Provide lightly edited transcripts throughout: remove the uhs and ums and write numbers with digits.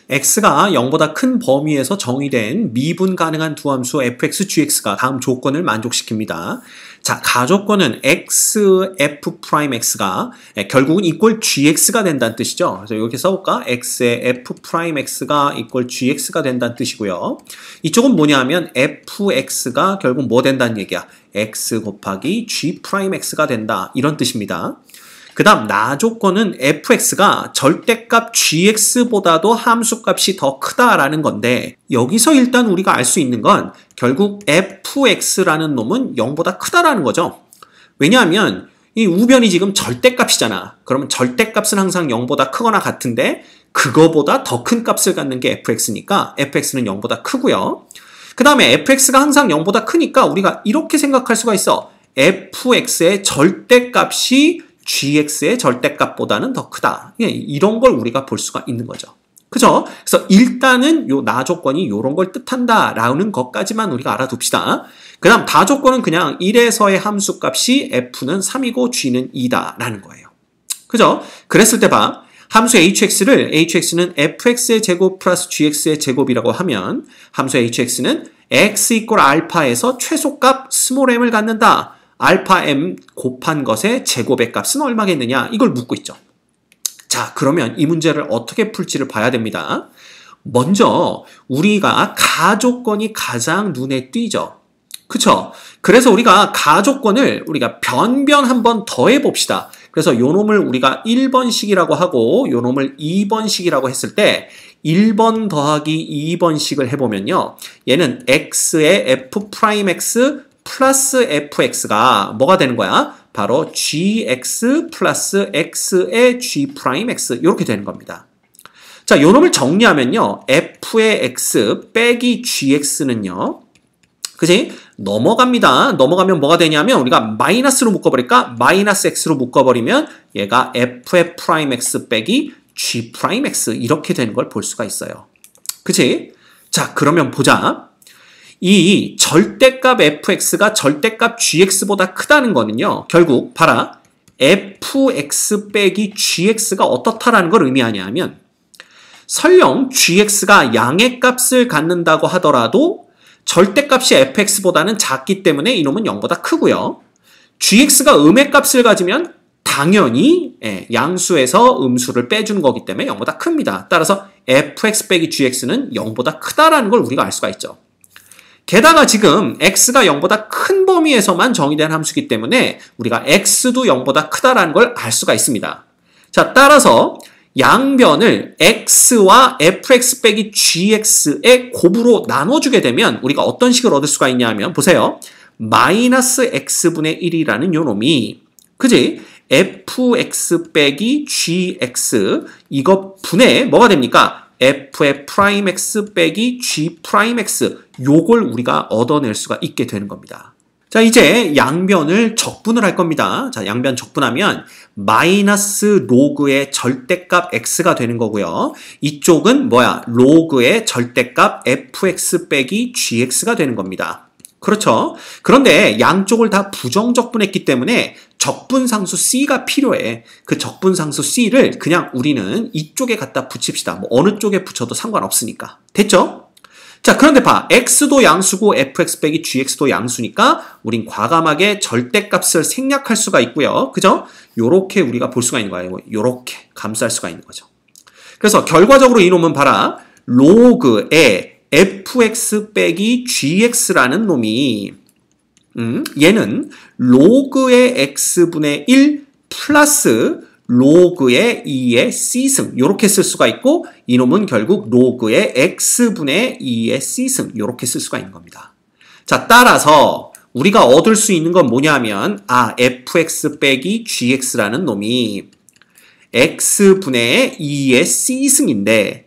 x가 0보다 큰 범위에서 정의된 미분 가능한 두 함수 fx, gx가 다음 조건을 만족시킵니다. 자, 가조건은 x, f'x가 결국은 equal gx가 된다는 뜻이죠. 그래서 이렇게 써볼까? x의 f'x가 equal gx가 된다는 뜻이고요. 이쪽은 뭐냐면 fx가 결국 뭐 된다는 얘기야? x 곱하기 g'x가 된다. 이런 뜻입니다. 그 다음 나조건은 fx가 절대값 gx보다도 함수값이 더 크다라는 건데 여기서 일단 우리가 알 수 있는 건 결국 fx라는 놈은 0보다 크다라는 거죠. 왜냐하면 이 우변이 지금 절대값이잖아. 그러면 절대값은 항상 0보다 크거나 같은데 그거보다 더 큰 값을 갖는 게 fx니까 fx는 0보다 크고요. 그 다음에 fx가 항상 0보다 크니까 우리가 이렇게 생각할 수가 있어. fx의 절대값이 gx의 절대값보다는 더 크다. 이런 걸 우리가 볼 수가 있는 거죠. 그죠? 그래서 일단은 요 나조건이 이런 걸 뜻한다라는 것까지만 우리가 알아둡시다. 그 다음 다조건은 그냥 1에서의 함수값이 f는 3이고 g는 2다라는 거예요. 그죠? 그랬을 때 봐. 함수 hx는 fx의 제곱 플러스 gx의 제곱이라고 하면 함수 hx는 x 이퀄 알파에서 최소값 스몰 m을 갖는다. 알파 m 곱한 것의 제곱의 값은 얼마겠느냐? 이걸 묻고 있죠. 자, 그러면 이 문제를 어떻게 풀지를 봐야 됩니다. 먼저 우리가 가조건이 가장 눈에 띄죠. 그쵸? 그래서 우리가 가조건을 우리가 변변 한번 더 해봅시다. 그래서 요 놈을 우리가 1번식이라고 하고 요 놈을 2번식이라고 했을 때 1번 더하기 2번식을 해보면요. 얘는 x의 f'x 플러스 fx가 뭐가 되는 거야? 바로 gx 플러스 x의 g'x 이렇게 되는 겁니다. 자, 요 놈을 정리하면요. f의 x 빼기 gx는요. 그치? 넘어갑니다. 넘어가면 뭐가 되냐면 우리가 마이너스로 묶어버릴까? 마이너스 x로 묶어버리면 얘가 f의 프라임 x 빼기 g 프라임 x 이렇게 되는 걸 볼 수가 있어요. 그치? 자, 그러면 보자. 이 절대값 fx가 절대값 gx보다 크다는 거는요. 결국 봐라. fx 빼기 gx가 어떻다라는 걸 의미하냐 하면 설령 gx가 양의 값을 갖는다고 하더라도 절대값이 fx보다는 작기 때문에 이놈은 0보다 크고요. gx가 음의 값을 가지면 당연히 양수에서 음수를 빼주는 거기 때문에 0보다 큽니다. 따라서 fx 빼기 gx는 0보다 크다라는 걸 우리가 알 수가 있죠. 게다가 지금 x가 0보다 큰 범위에서만 정의된 함수이기 때문에 우리가 x도 0보다 크다라는 걸 알 수가 있습니다. 자, 따라서 양변을 x와 fx 빼기 gx의 곱으로 나눠주게 되면 우리가 어떤 식을 얻을 수가 있냐 하면 보세요. 마이너스 x분의 1이라는 요 놈이 그지? fx 빼기 gx 이거 분의 뭐가 됩니까? f의 프라임 x 빼기 g 프라임 x 요걸 우리가 얻어낼 수가 있게 되는 겁니다. 자, 이제 양변을 적분을 할 겁니다. 자, 양변 적분하면 마이너스 로그의 절대값 x가 되는 거고요. 이쪽은 뭐야? 로그의 절대값 fx 빼기 gx가 되는 겁니다. 그렇죠? 그런데 양쪽을 다 부정적분했기 때문에 적분상수 C가 필요해. 그 적분상수 C를 그냥 우리는 이쪽에 갖다 붙입시다. 뭐 어느 쪽에 붙여도 상관없으니까. 됐죠? 자, 그런데 봐. X도 양수고 fx 빼기 gx도 양수니까 우린 과감하게 절대값을 생략할 수가 있고요. 그죠? 요렇게 우리가 볼 수가 있는 거예요. 요렇게 감쌀 수가 있는 거죠. 그래서 결과적으로 이놈은 봐라. 로그의 fx 빼기 gx라는 놈이 얘는 로그의 x분의 1 플러스 로그의 2의 c승 이렇게 쓸 수가 있고 이놈은 결국 로그의 x분의 2의 c승 이렇게 쓸 수가 있는 겁니다. 자, 따라서 우리가 얻을 수 있는 건 뭐냐면 fx 빼기 gx라는 놈이 x분의 2의 c승인데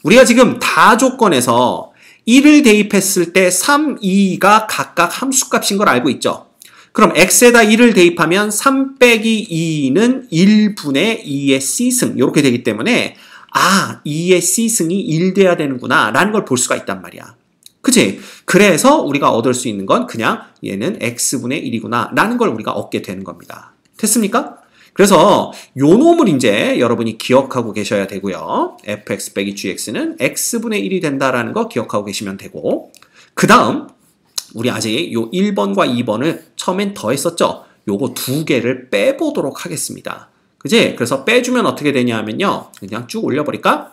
우리가 지금 다조건에서 1을 대입했을 때 3, 2가 각각 함수값인 걸 알고 있죠. 그럼 x에다 1을 대입하면 3 빼기 2는 1분의 2의 c승 이렇게 되기 때문에 2의 c승이 1 돼야 되는구나 라는 걸 볼 수가 있단 말이야. 그치? 그래서 우리가 얻을 수 있는 건 그냥 얘는 x분의 1이구나 라는 걸 우리가 얻게 되는 겁니다. 됐습니까? 그래서 요 놈을 이제 여러분이 기억하고 계셔야 되고요. fx 빼기 gx는 x분의 1이 된다라는 거 기억하고 계시면 되고, 그 다음 우리 아직 요 1번과 2번을 처음엔 더했었죠. 요거 두 개를 빼보도록 하겠습니다. 그지? 그래서 빼주면 어떻게 되냐 하면요. 그냥 쭉 올려버릴까?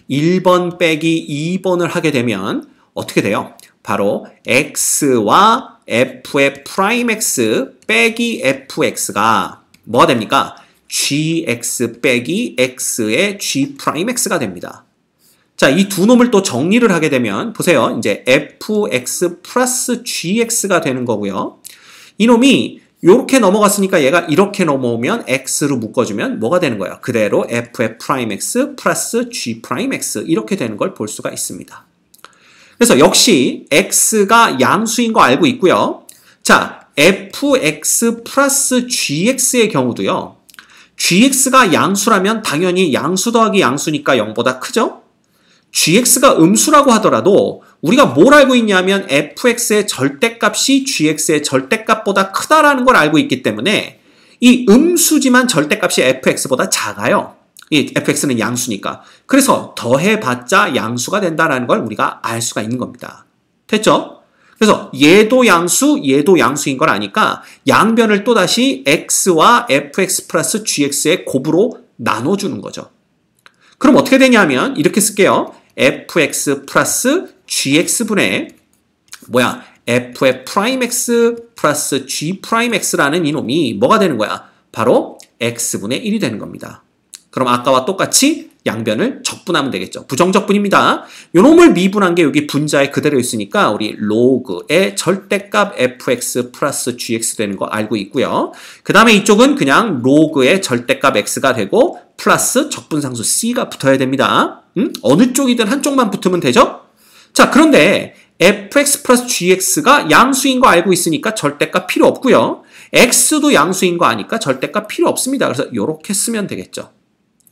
1번 빼기 2번을 하게 되면 어떻게 돼요? 바로 x와 f의 프라임 x 빼기 fx가 뭐가 됩니까? gx 빼기 x의 g 프라임 x가 됩니다. 자, 이 두 놈을 또 정리를 하게 되면 보세요. 이제 fx 플러스 gx가 되는 거고요. 이 놈이 이렇게 넘어갔으니까 얘가 이렇게 넘어오면 x로 묶어주면 뭐가 되는 거예요? 그대로 f의 프라임 x 플러스 g 프라임 x 이렇게 되는 걸 볼 수가 있습니다. 그래서 역시 x가 양수인 거 알고 있고요. 자, fx 플러스 gx의 경우도요. gx가 양수라면 당연히 양수 더하기 양수니까 0보다 크죠? gx가 음수라고 하더라도 우리가 뭘 알고 있냐면 fx의 절대값이 gx의 절대값보다 크다라는 걸 알고 있기 때문에 이 음수지만 절대값이 fx보다 작아요. 이 fx는 양수니까. 그래서 더해봤자 양수가 된다는 걸 우리가 알 수가 있는 겁니다. 됐죠? 그래서 얘도 양수, 얘도 양수인 걸 아니까 양변을 또다시 x와 fx 플러스 gx의 곱으로 나눠주는 거죠. 그럼 어떻게 되냐면 이렇게 쓸게요. fx 플러스 gx분의 f의 프라임 x 플러스 g 프라임 x라는 이놈이 뭐가 되는 거야? 바로 x분의 1이 되는 겁니다. 그럼 아까와 똑같이 양변을 적분하면 되겠죠. 부정적분입니다. 요놈을 미분한 게 여기 분자에 그대로 있으니까 우리 로그의 절대값 fx 플러스 gx 되는 거 알고 있고요. 그 다음에 이쪽은 그냥 로그의 절대값 x가 되고 플러스 적분상수 c가 붙어야 됩니다. 어느 쪽이든 한쪽만 붙으면 되죠? 자, 그런데 fx 플러스 gx가 양수인 거 알고 있으니까 절대값 필요 없고요. x도 양수인 거 아니까 절대값 필요 없습니다. 그래서 이렇게 쓰면 되겠죠.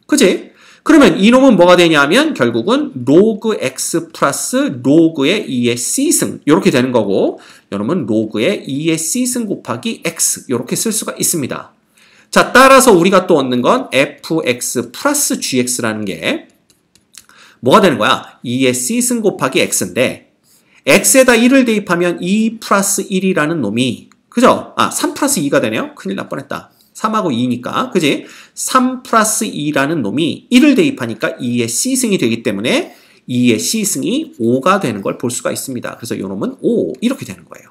그지? 그러면 이놈은 뭐가 되냐면 결국은 로그 x 플러스 로그의 2의 c승 이렇게 되는 거고, 이놈은 로그의 2의 c승 곱하기 x 이렇게 쓸 수가 있습니다. 자, 따라서 우리가 또 얻는 건 fx 플러스 gx라는 게 뭐가 되는 거야? 2의 c승 곱하기 x인데 x에다 1을 대입하면 2 플러스 1이라는 놈이, 그죠? 3 플러스 2가 되네요. 큰일 날 뻔했다. 3하고 2니까, 그지? 3 플러스 2라는 놈이 1을 대입하니까 2의 c승이 되기 때문에 2의 c승이 5가 되는 걸 볼 수가 있습니다. 그래서 요 놈은 5 이렇게 되는 거예요.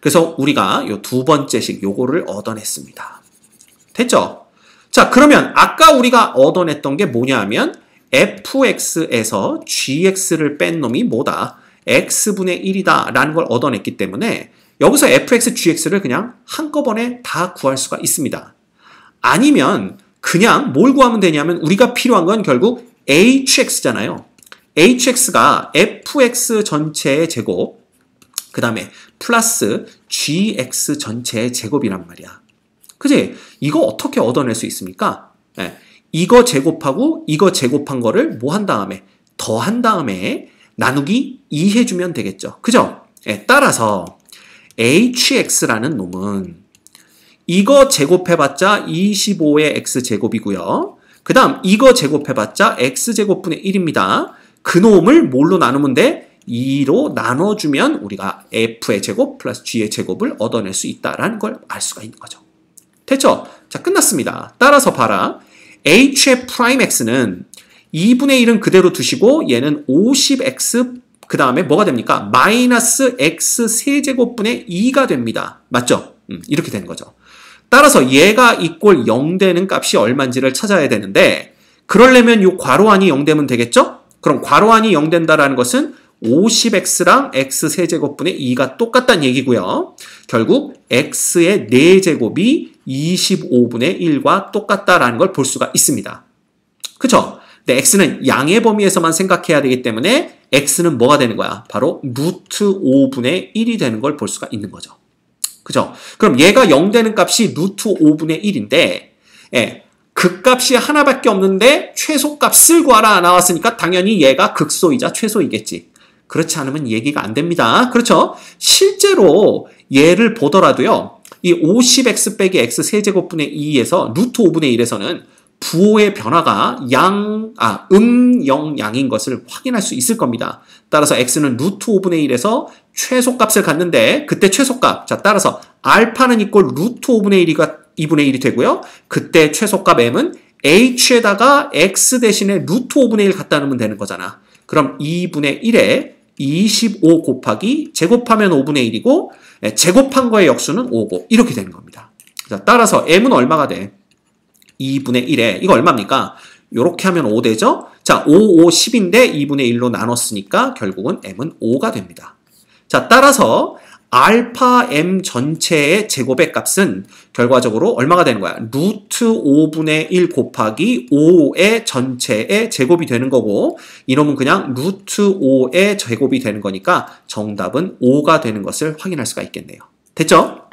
그래서 우리가 요 두 번째식 요거를 얻어냈습니다. 됐죠? 자, 그러면 아까 우리가 얻어냈던 게 뭐냐 하면 fx에서 gx를 뺀 놈이 뭐다? x분의 1이다 라는 걸 얻어냈기 때문에 여기서 fx, gx를 그냥 한꺼번에 다 구할 수가 있습니다. 아니면 그냥 뭘 구하면 되냐면 우리가 필요한 건 결국 hx잖아요. hx가 fx 전체의 제곱, 그 다음에 플러스 gx 전체의 제곱이란 말이야. 그지? 이거 어떻게 얻어낼 수 있습니까? 네. 이거 제곱하고 이거 제곱한 거를 뭐 한 다음에 더한 다음에 나누기 2 해주면 되겠죠. 그죠? 네. 따라서 hx라는 놈은 이거 제곱해봤자 25의 x제곱이고요. 그 다음 이거 제곱해봤자 x제곱분의 1입니다. 그 놈을 뭘로 나누면 돼? 2로 나눠주면 우리가 f의 제곱 플러스 g의 제곱을 얻어낼 수 있다는 걸 알 수가 있는 거죠. 됐죠? 자, 끝났습니다. 따라서 봐라. h의 프라임 x는 2분의 1은 그대로 두시고 얘는 50x 그 다음에 뭐가 됩니까? 마이너스 x 세제곱분의 2가 됩니다. 맞죠? 이렇게 되는 거죠. 따라서 얘가 이꼴 0 되는 값이 얼마인지를 찾아야 되는데 그러려면 이 괄호 안이 0 되면 되겠죠? 그럼 괄호 안이 0 된다는 것은 50x랑 x 세제곱분의 2가 똑같다는 얘기고요. 결국 x의 4제곱이 25분의 1과 똑같다라는 걸 볼 수가 있습니다. 그쵸? 근데 x는 양의 범위에서만 생각해야 되기 때문에 x는 뭐가 되는 거야? 바로 루트 5분의 1이 되는 걸 볼 수가 있는 거죠. 그죠? 그럼 얘가 0 되는 값이 루트 5분의 1인데 그 값이 하나밖에 없는데 최소값을 구하라 나왔으니까 당연히 얘가 극소이자 최소이겠지. 그렇지 않으면 얘기가 안 됩니다. 그렇죠? 실제로 얘를 보더라도요. 이 50x 빼기 x 세제곱분의 2에서 루트 5분의 1에서는 부호의 변화가 영, 양인 것을 확인할 수 있을 겁니다. 따라서 x는 루트 5분의 1에서 최소값을 갖는데 그때 최소값, 자 따라서 알파는 이꼴 루트 5분의 2분의 1이 되고요. 그때 최소값 m은 h에다가 x 대신에 루트 5분의 1 갖다 놓으면 되는 거잖아. 그럼 2분의 1에 25 곱하기 제곱하면 5분의 1이고 제곱한 거의 역수는 5고 이렇게 되는 겁니다. 자, 따라서 m은 얼마가 돼? 2분의 1에 이거 얼마입니까? 이렇게 하면 5 되죠? 자, 5, 5, 10인데 2분의 1로 나눴으니까 결국은 m은 5가 됩니다. 자, 따라서 알파 m 전체의 제곱의 값은 결과적으로 얼마가 되는 거야? 루트 5분의 1 곱하기 5의 전체의 제곱이 되는 거고 이놈은 그냥 루트 5의 제곱이 되는 거니까 정답은 5가 되는 것을 확인할 수가 있겠네요. 됐죠?